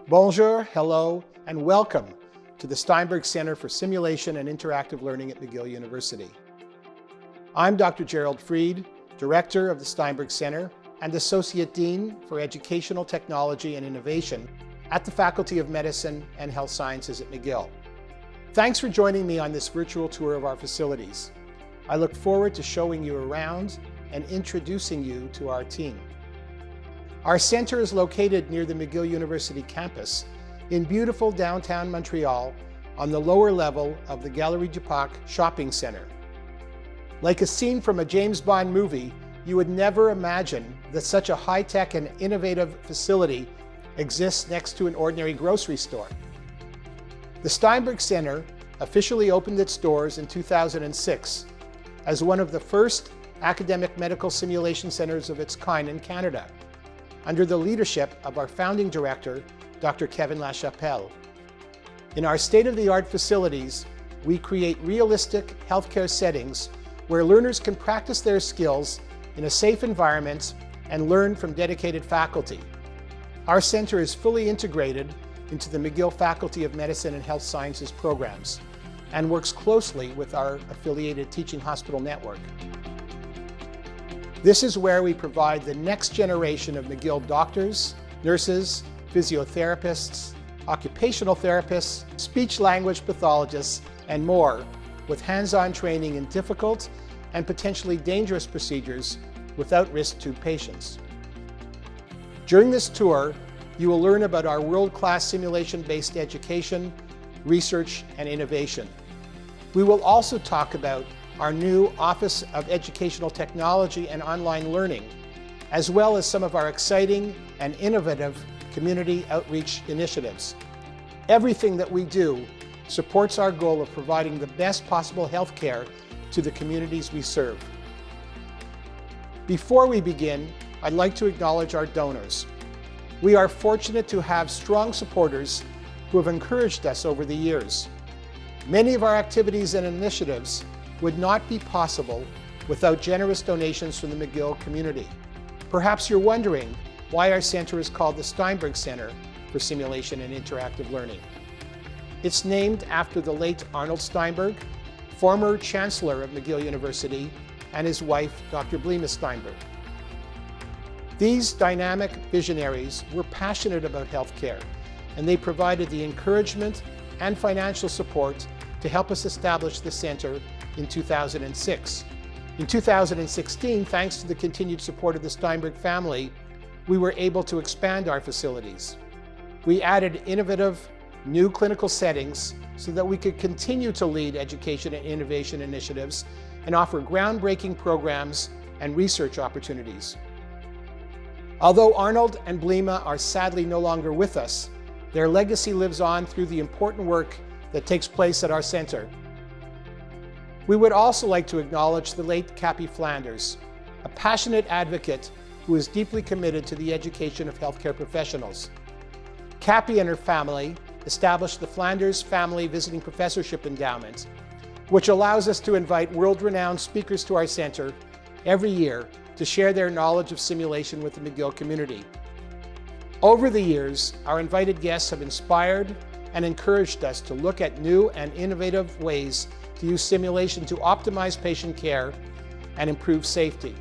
Bonjour, hello, and welcome to the Steinberg Center for Simulation and Interactive Learning at McGill University. I'm Dr. Gerald Freed, Director of the Steinberg Center and Associate Dean for Educational Technology and Innovation at the Faculty of Medicine and Health Sciences at McGill. Thanks for joining me on this virtual tour of our facilities. I look forward to showing you around and introducing you to our team. Our center is located near the McGill University campus in beautiful downtown Montreal on the lower level of the Galerie du Parc shopping center. Like a scene from a James Bond movie, you would never imagine that such a high-tech and innovative facility exists next to an ordinary grocery store. The Steinberg Center officially opened its doors in 2006 as one of the first academic medical simulation centers of its kind in Canada, under the leadership of our founding director, Dr. Kevin Lachapelle. In our state-of-the-art facilities, we create realistic healthcare settings where learners can practice their skills in a safe environment and learn from dedicated faculty. Our center is fully integrated into the McGill Faculty of Medicine and Health Sciences programs and works closely with our affiliated teaching hospital network. This is where we provide the next generation of McGill doctors, nurses, physiotherapists, occupational therapists, speech-language pathologists, and more, with hands-on training in difficult and potentially dangerous procedures without risk to patients. During this tour, you will learn about our world-class simulation-based education, research, and innovation. We will also talk about our new Office of Educational Technology and Online Learning, as well as some of our exciting and innovative community outreach initiatives. Everything that we do supports our goal of providing the best possible healthcare to the communities we serve. Before we begin, I'd like to acknowledge our donors. We are fortunate to have strong supporters who have encouraged us over the years. Many of our activities and initiatives would not be possible without generous donations from the McGill community. Perhaps you're wondering why our center is called the Steinberg Center for Simulation and Interactive Learning. It's named after the late Arnold Steinberg, former Chancellor of McGill University, and his wife, Dr. Blema Steinberg. These dynamic visionaries were passionate about healthcare, and they provided the encouragement and financial support to help us establish the center in 2006. In 2016, thanks to the continued support of the Steinberg family, we were able to expand our facilities. We added innovative, new clinical settings so that we could continue to lead education and innovation initiatives and offer groundbreaking programs and research opportunities. Although Arnold and Blema are sadly no longer with us, their legacy lives on through the important work that takes place at our center. We would also like to acknowledge the late Cappy Flanders, a passionate advocate who is deeply committed to the education of healthcare professionals. Cappy and her family established the Flanders Family Visiting Professorship Endowment, which allows us to invite world-renowned speakers to our center every year to share their knowledge of simulation with the McGill community. Over the years, our invited guests have inspired and encouraged us to look at new and innovative ways to use simulation to optimize patient care and improve safety.